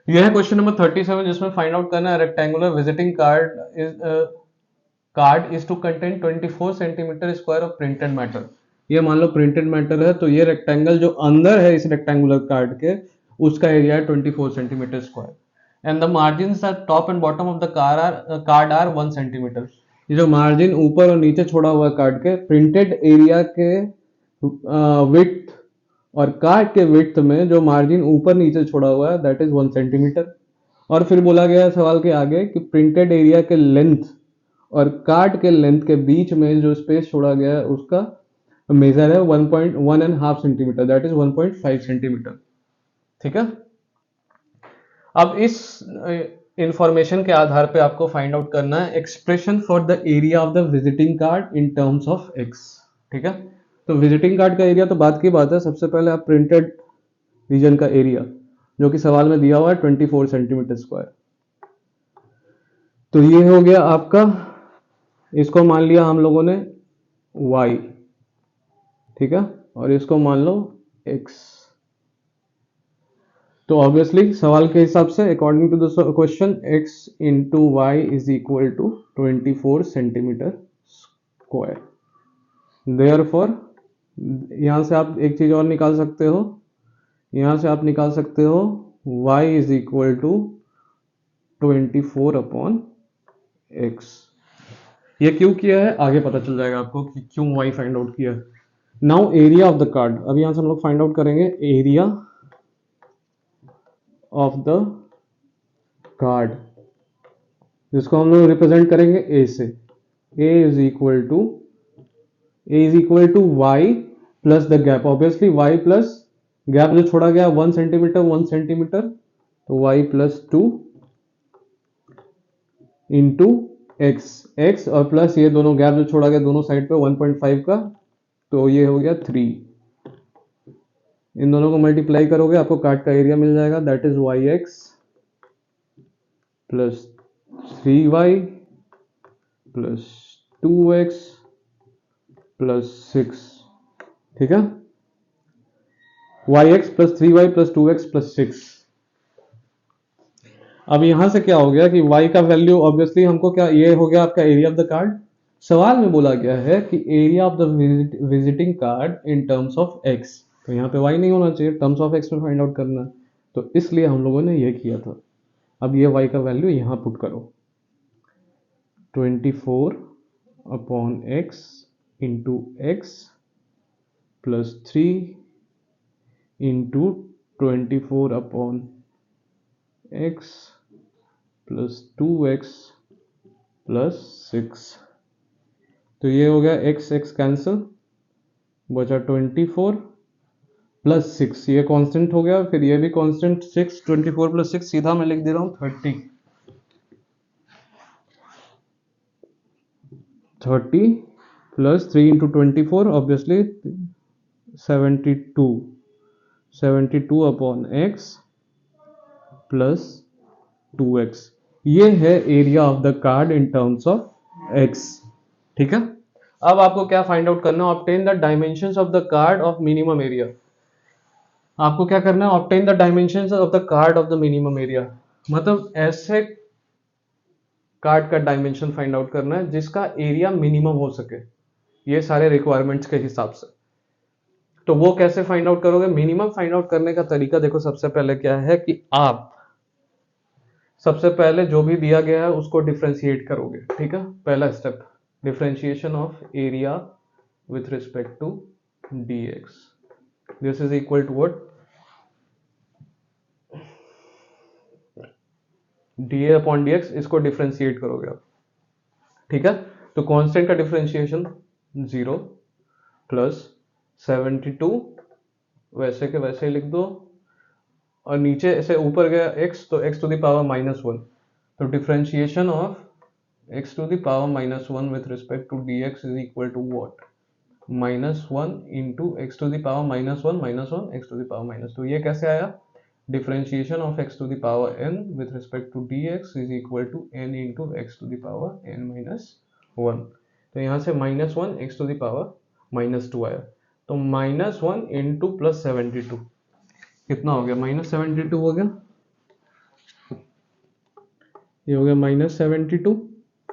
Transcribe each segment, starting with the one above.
यह है question number 37 जिसमें फाइंड आउट करना है rectangular visiting card is to contain 24 centimetre square of printed matter. ये मान लो प्रिंटेड मैटर है, तो ये रेक्टेंगल जो अंदर है इस रेक्टेंगुलर कार्ड के, उसका एरिया है 24 centimetre square and the margin at top and bottom of the card are 1 centimetre. ये जो मार्जिन ऊपर और नीचे छोड़ा हुआ है कार्ड के प्रिंटेड एरिया के विड्थ और कार्ड के विड्थ में जो मार्जिन ऊपर नीचे छोड़ा हुआ है दैट इज 1 सेंटीमीटर। और फिर बोला गया है सवाल के आगे कि प्रिंटेड एरिया के लेंथ और कार्ड के लेंथ के बीच में जो स्पेस छोड़ा गया है उसका मेजर है 1.1.5 सेंटीमीटर, दैट इज 1.5 सेंटीमीटर। ठीक है, अब इस इंफॉर्मेशन के आधार पे आपको फाइंड आउट करना है expression for the area of the visiting card in terms of x. ठीक है, तो विजिटिंग कार्ड का एरिया तो बात की बात है, सबसे पहले आप प्रिंटेड रीजन का एरिया जो कि सवाल में दिया हुआ है 24 सेंटीमीटर स्क्वायर, तो ये हो गया आपका, इसको मान लिया हम लोगों ने y, ठीक है, और इसको मान लो x। तो ऑब्वियसली सवाल के हिसाब से according to the question x into y is equal to 24 centimetre square. Therefore यहां से आप एक चीज और निकाल सकते हो, यहां से आप निकाल सकते हो y is equal to 24 upon x। ये क्यों किया है आगे पता चल जाएगा आपको कि क्यों y फाइंड आउट किया है। Now area of the card, अब यहां से हम लोग फाइंड आउट करेंगे एरिया ऑफ द कार्ड, जिसको हम लोग रिप्रेजेंट करेंगे a से। a is equal to y plus the gap, obviously y plus gap जो छोड़ा गया 1 सेंटीमीटर 1 सेंटीमीटर, तो y प्लस 2 इंटू x और प्लस ये दोनों गैप जो छोड़ा गया दोनों साइड पे 1.5 का, तो ये हो गया 3। इन दोनों को मल्टीप्लाई करोगे आपको कार्ड का एरिया मिल जाएगा, that is y x plus 3y plus 2x plus 6। ठीक है, y x plus 3y plus 2x plus 6। अब यहां से क्या हो गया कि y का वैल्यू ऑब्वियसली हमको क्या, ये हो गया आपका एरिया ऑफ द कार्ड। सवाल में बोला गया है कि area of the visiting card in terms of x, तो यहाँ पे y नहीं होना चाहिए, टर्म्स ऑफ x में फाइंड आउट करना है, तो इसलिए हम लोगों ने ये किया था। अब ये y का वैल्यू यहाँ पुट करो, 24 upon x into x plus 3 into 24 upon x plus 2x plus 6। तो ये हो गया x कैंसिल, बचा 24 प्लस 6, ये कांस्टेंट हो गया, फिर ये भी कांस्टेंट 6, 24 प्लस 6 सीधा मैं लिख दे रहा हूं 30 plus 3 into 24 obviously 72 upon x plus 2x। ये है area of the card in terms of x। ठीक है, अब आपको क्या फाइंड आउट करना है, obtain the dimensions of the card of minimum area. आपको क्या करना है, obtain the dimensions of the card of the minimum area, मतलब ऐसे कार्ड का डायमेंशन फाइंड आउट करना है जिसका एरिया मिनिमम हो सके ये सारे रिक्वायरमेंट्स के हिसाब से। तो वो कैसे फाइंड आउट करोगे, मिनिमम फाइंड आउट करने का तरीका देखो, सबसे पहले क्या है कि आप सबसे पहले जो भी दिया गया है उसको डिफरेंशिएट करोगे। ठीक है, पहला step differentiation of area with respect to dx, this is equal to what, dA upon dx, इसको डिफरेंशिएट करोगे आप। ठीक है, तो कांस्टेंट का डिफरेंशिएशन 0 प्लस 72 वैसे के वैसे ही लिख दो, और नीचे ऐसे ऊपर गया x, तो x टू द पावर -1, तो differentiation of x to the power -1 with respect to dx is equal to what, -1 into x to the power -1 x to the power -2। ये कैसे आया, differentiation of x to the power n with respect to dx is equal to n into x to the power n-1। तो यहाँ से -1 x to the power -2 आया, तो -1 into plus 72 कितना हो गया, -72 हो गया। ये हो गया -72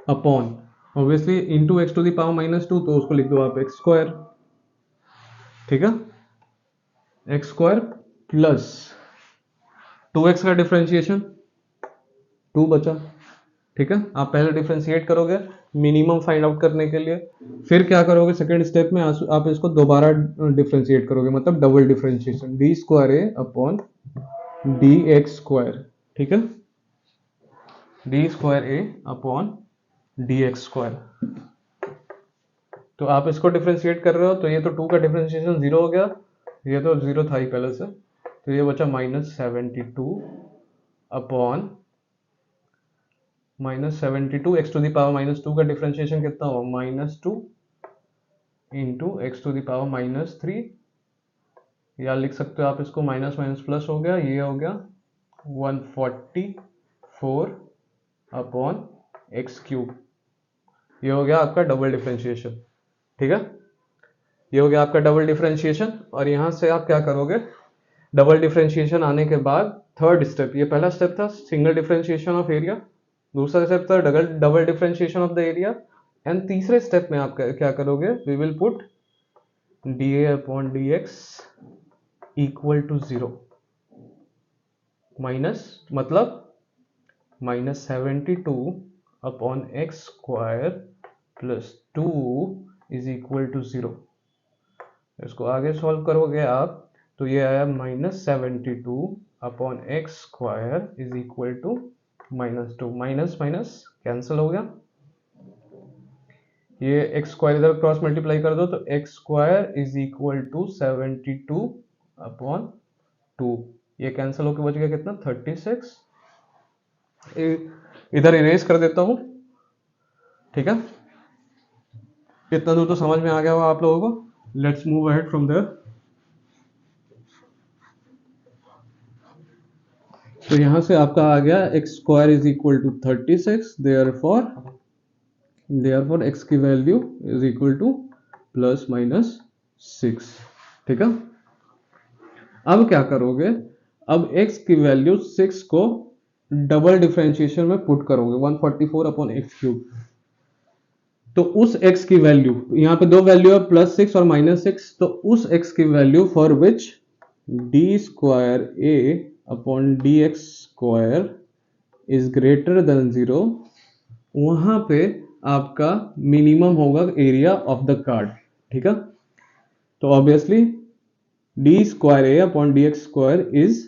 upon obviously into x to the power -2, तो उसको लिख दो आप एक्स स्क्वायर, ठीक है, एक्स स्क्वायर प्लस 2x का डिफरेंशिएशन 2 बचा, ठीक है। आप पहले डिफरेंशिएट करोगे मिनिमम फाइंड आउट करने के लिए, फिर क्या करोगे सेकंड स्टेप में आप इसको दोबारा डिफरेंशिएट करोगे, मतलब double differentiation D square A upon d x square, ठीक है, D square A upon d x square. तो आप इसको डिफरेंशिएट कर रहे हो तो ये तो 2 का डिफरेंशिएशन 0 हो गया, ये तो 0 था ही पहले से, तो ये बचा -72 upon -72 x to the power -2 का डिफरेंशिएशन कितना हुआ -2 into x to the power -3, या लिख सकते हो आप इसको माइनस माइनस प्लस हो गया, ये हो गया 144 अपॉन एक्स क्यूब। ये हो गया आपका डबल डिफरेंशिएशन, ठीक है, ये हो गया आपका डबल डिफरेंशिएशन। और यहां से आप क्या करोगे, डबल डिफरेंशिएशन आने के बाद थर्ड स्टेप, ये पहला स्टेप था सिंगल डिफरेंशिएशन ऑफ एरिया, दूसरा स्टेप था double differentiation of the area, and तीसरे स्टेप में आप क्या करोगे, we will put d A upon d x equal to 0 minus, मतलब -72 upon x square plus 2 is equal to 0। इसको आगे सॉल्व करोगे आप तो ये आया -72 upon x square is equal to -2, minus minus cancel हो गया, ये एक्स स्क्वायर इधर क्रॉस मल्टीप्लाई कर दो तो x square is equal to 72 upon 2, ये कैंसिल होकर बच गया कितना 36, इधर इरेज कर देता हूं, ठीक है। इतना दूर तो समझ में आ गया होगा आप लोगों को, let's move ahead from there. तो यहां से आपका आ गया x square is equal to 36, therefore x की वैल्यू इज इक्वल टू ±6, ठीक है। अब क्या करोगे, अब x की वैल्यू 6 को डबल डिफरेंशिएशन में पुट करोगे 144 अपॉन एक्स क्यूब, तो उस x की वैल्यू, यहां पे दो वैल्यू है +6 और -6, तो उस x की value for which D square A upon d x square is greater than 0, वहां पे आपका मिनिमम होगा एरिया ऑफ द कार्ड, ठीक है। तो obviously d square A upon d x square is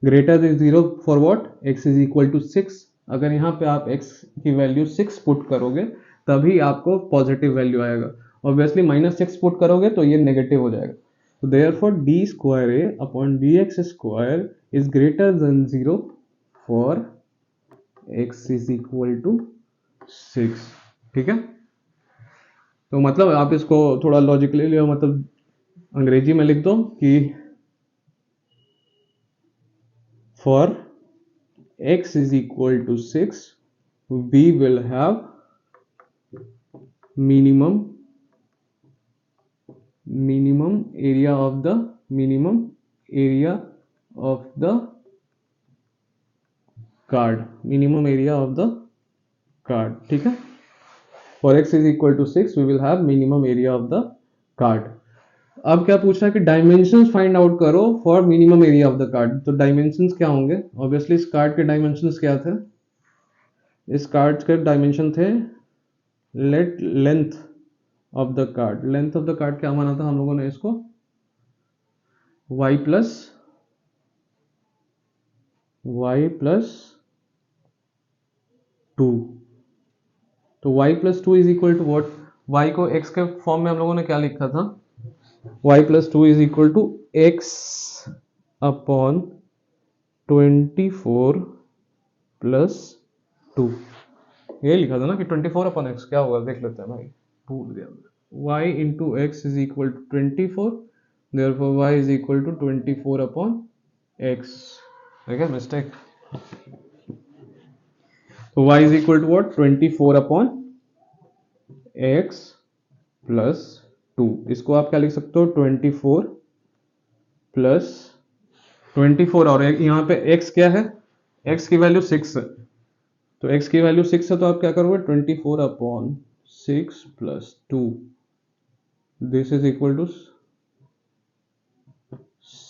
greater than 0 for what, x is equal to 6। अगर यहाँ पे आप x की वैल्यू 6 पुट करोगे तभी आपको पॉजिटिव वैल्यू आएगा, ऑब्वियसली -6 पुट करोगे तो ये नेगेटिव हो जाएगा। तो therefore d square A upon d x square is greater than 0 for x is equal to 6, ठीक है। तो मतलब आप इसको थोड़ा लॉजिकली लियो, मतलब अंग्रेजी में लिख दो कि for x is equal to 6 we will have minimum area of the card, ठीक है। for x is equal to 6 we will have minimum area of the card। अब क्या पूछ रहा है कि डायमेंशंस फाइंड आउट करो for minimum area of the card. तो डायमेंशंस क्या होंगे, ऑब्वियसली इस कार्ड के डायमेंशंस क्या थे, इस कार्ड के डायमेंशन थे length of the card. Length of the card क्या माना था हम लोगों ने इसको y प्लस 2। तो y plus 2 is equal to what, y को x के फॉर्म में हम लोगों ने क्या लिखा था, y plus 2 is equal to x upon 24 plus 2, ये लिखा था ना कि 24 अपॉन x क्या होगा, देख लेते हैं भाई, भूल गया। y into x is equal to 24, therefore y is equal to 24 upon x, देखिए मिस्टेक। तो y is equal to what 24 upon x plus 2, इसको आप क्या लिख सकते हो 24 प्लस 24, और यहाँ पे x क्या है, x की वैल्यू 6 है, तो x की वैल्यू 6 है तो आप क्या करोगे 24/6 plus 2 this is equal to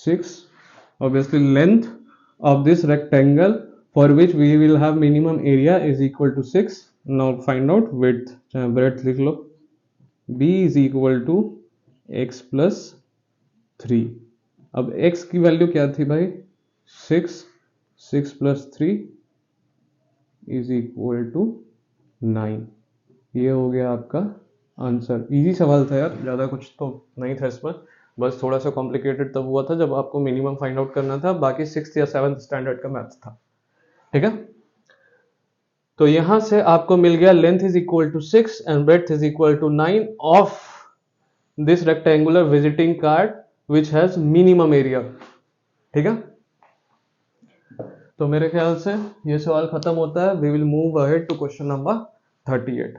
6. Obviously length of this rectangle for which we will have minimum area is equal to 6. Now find out width. breadth लिख लो. b is equal to x plus 3. अब x की value क्या थी भाई 6 plus 3 is equal to 9. ये हो गया आपका आंसर. इजी सवाल था यार, ज़्यादा कुछ तो नहीं था इसमें, बस थोड़ा सा कॉम्प्लिकेटेड तब हुआ था जब आपको मिनिमम फाइंड आउट करना था, बाकी 6th या 7th स्टैंडर्ड का मैथ्स था. ठीक है, तो यहां से आपको मिल गया length is equal to 6 and breadth is equal to 9 of this rectangular visiting card which has minimum area. ठीक है, तो मेरे ख्याल से ये सवाल खत्म होता है. We will move ahead to question number 38.